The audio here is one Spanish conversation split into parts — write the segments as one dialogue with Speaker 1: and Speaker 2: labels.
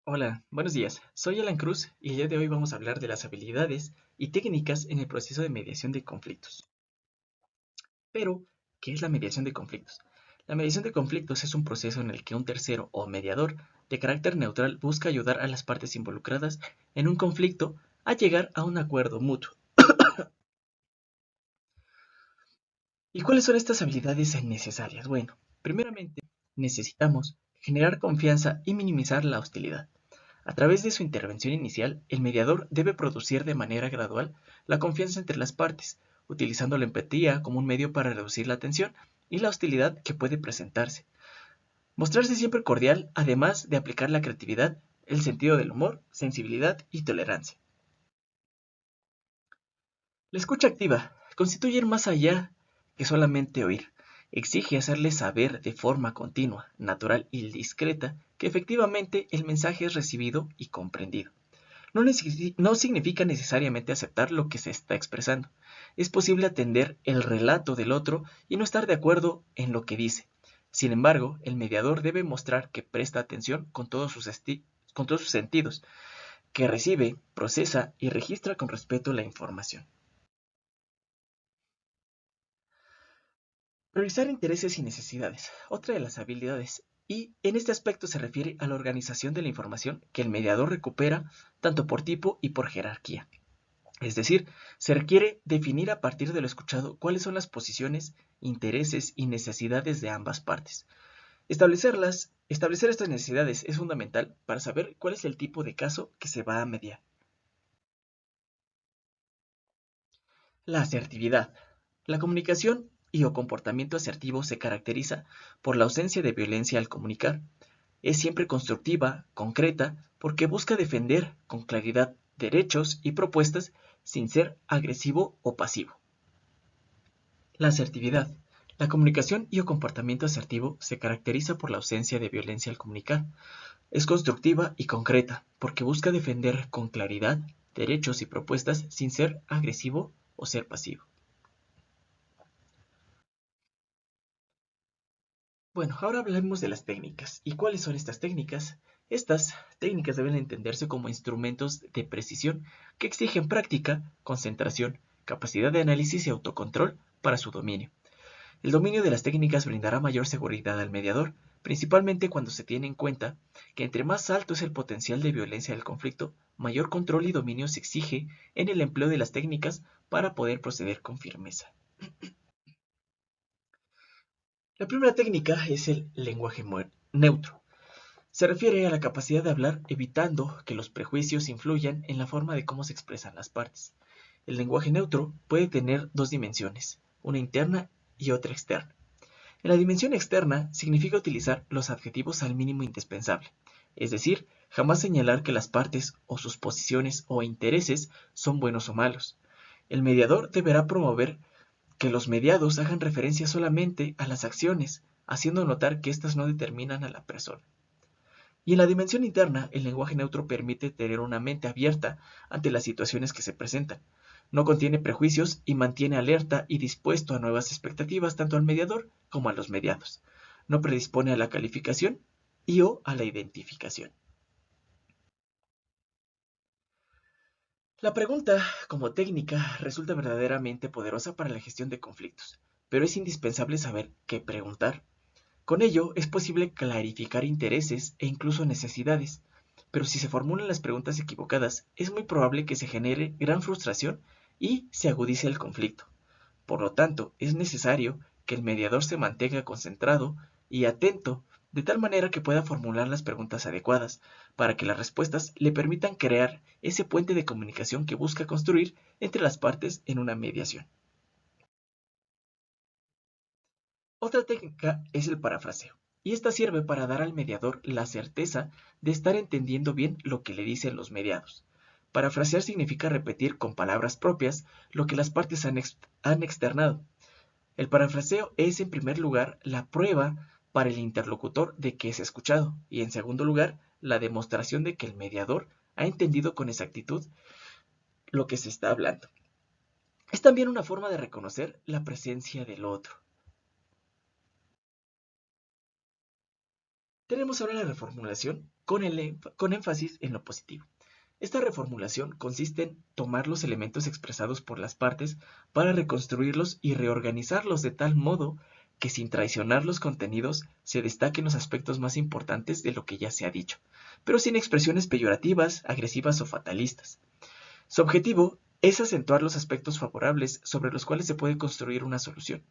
Speaker 1: Hola, buenos días. Soy Alan Cruz y el día de hoy vamos a hablar de las habilidades y técnicas en el proceso de mediación de conflictos. Pero, ¿qué es la mediación de conflictos? La mediación de conflictos es un proceso en el que un tercero o mediador de carácter neutral busca ayudar a las partes involucradas en un conflicto a llegar a un acuerdo mutuo. ¿Y cuáles son estas habilidades necesarias? Bueno, primeramente necesitamos generar confianza y minimizar la hostilidad. A través de su intervención inicial, el mediador debe producir de manera gradual la confianza entre las partes, utilizando la empatía como un medio para reducir la tensión y la hostilidad que puede presentarse. Mostrarse siempre cordial, además de aplicar la creatividad, el sentido del humor, sensibilidad y tolerancia. La escucha activa constituye ir más allá que solamente oír. Exige hacerle saber de forma continua, natural y discreta que efectivamente el mensaje es recibido y comprendido. No significa necesariamente aceptar lo que se está expresando. Es posible atender el relato del otro y no estar de acuerdo en lo que dice. Sin embargo, el mediador debe mostrar que presta atención con todos sus sentidos, que recibe, procesa y registra con respeto la información. Priorizar intereses y necesidades. Otra de las habilidades. Y en este aspecto se refiere a la organización de la información que el mediador recupera tanto por tipo y por jerarquía. Es decir, se requiere definir a partir de lo escuchado cuáles son las posiciones, intereses y necesidades de ambas partes. Establecer estas necesidades es fundamental para saber cuál es el tipo de caso que se va a mediar. La asertividad. La comunicación y o comportamiento asertivo se caracteriza por la ausencia de violencia al comunicar. Es siempre constructiva, concreta, porque busca defender con claridad derechos y propuestas sin ser agresivo o pasivo. La asertividad. La comunicación y o comportamiento asertivo se caracteriza por la ausencia de violencia al comunicar. Es constructiva y concreta, porque busca defender con claridad derechos y propuestas sin ser agresivo o ser pasivo. Bueno, ahora hablemos de las técnicas. ¿Y cuáles son estas técnicas? Estas técnicas deben entenderse como instrumentos de precisión que exigen práctica, concentración, capacidad de análisis y autocontrol para su dominio. El dominio de las técnicas brindará mayor seguridad al mediador, principalmente cuando se tiene en cuenta que entre más alto es el potencial de violencia del conflicto, mayor control y dominio se exige en el empleo de las técnicas para poder proceder con firmeza. La primera técnica es el lenguaje neutro. Se refiere a la capacidad de hablar evitando que los prejuicios influyan en la forma de cómo se expresan las partes. El lenguaje neutro puede tener dos dimensiones, una interna y otra externa. En la dimensión externa significa utilizar los adjetivos al mínimo indispensable, es decir, jamás señalar que las partes o sus posiciones o intereses son buenos o malos. El mediador deberá promover que los mediados hagan referencia solamente a las acciones, haciendo notar que éstas no determinan a la persona. Y en la dimensión interna, el lenguaje neutro permite tener una mente abierta ante las situaciones que se presentan. No contiene prejuicios y mantiene alerta y dispuesto a nuevas expectativas tanto al mediador como a los mediados. No predispone a la calificación y o a la identificación. La pregunta, como técnica, resulta verdaderamente poderosa para la gestión de conflictos, pero es indispensable saber qué preguntar. Con ello, es posible clarificar intereses e incluso necesidades, pero si se formulan las preguntas equivocadas, es muy probable que se genere gran frustración y se agudice el conflicto. Por lo tanto, es necesario que el mediador se mantenga concentrado y atento, de tal manera que pueda formular las preguntas adecuadas, para que las respuestas le permitan crear ese puente de comunicación que busca construir entre las partes en una mediación. Otra técnica es el parafraseo, y esta sirve para dar al mediador la certeza de estar entendiendo bien lo que le dicen los mediados. Parafrasear significa repetir con palabras propias lo que las partes han externado. El parafraseo es, en primer lugar, la prueba para el interlocutor de que es escuchado, y en segundo lugar, la demostración de que el mediador ha entendido con exactitud lo que se está hablando. Es también una forma de reconocer la presencia del otro. Tenemos ahora la reformulación, con énfasis en lo positivo. Esta reformulación consiste en tomar los elementos expresados por las partes para reconstruirlos y reorganizarlos de tal modo que sin traicionar los contenidos se destaquen los aspectos más importantes de lo que ya se ha dicho, pero sin expresiones peyorativas, agresivas o fatalistas. Su objetivo es acentuar los aspectos favorables sobre los cuales se puede construir una solución.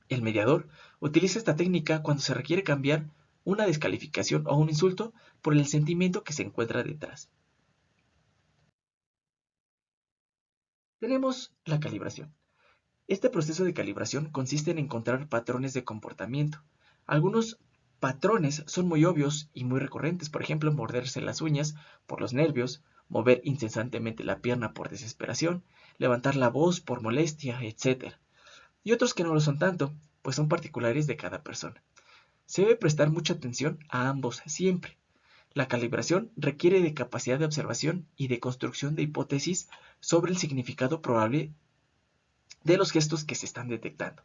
Speaker 1: El mediador utiliza esta técnica cuando se requiere cambiar una descalificación o un insulto por el sentimiento que se encuentra detrás. Tenemos la calibración. Este proceso de calibración consiste en encontrar patrones de comportamiento. Algunos patrones son muy obvios y muy recurrentes, por ejemplo, morderse las uñas por los nervios, mover incesantemente la pierna por desesperación, levantar la voz por molestia, etc. Y otros que no lo son tanto, pues son particulares de cada persona. Se debe prestar mucha atención a ambos siempre. La calibración requiere de capacidad de observación y de construcción de hipótesis sobre el significado probable de los gestos que se están detectando.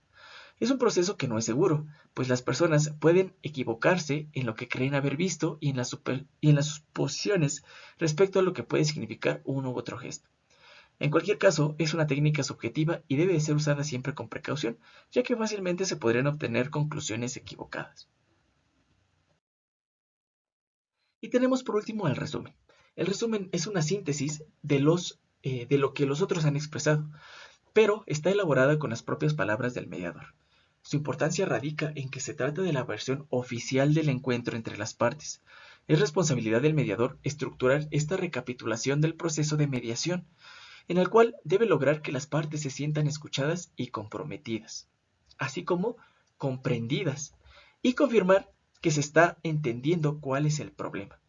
Speaker 1: Es un proceso que no es seguro, pues las personas pueden equivocarse en lo que creen haber visto y en las suposiciones respecto a lo que puede significar uno u otro gesto. En cualquier caso, es una técnica subjetiva y debe ser usada siempre con precaución, ya que fácilmente se podrían obtener conclusiones equivocadas. Y tenemos por último el resumen. El resumen es una síntesis de lo que los otros han expresado, pero está elaborada con las propias palabras del mediador. Su importancia radica en que se trata de la versión oficial del encuentro entre las partes. Es responsabilidad del mediador estructurar esta recapitulación del proceso de mediación, en el cual debe lograr que las partes se sientan escuchadas y comprometidas, así como comprendidas, y confirmar que se está entendiendo cuál es el problema.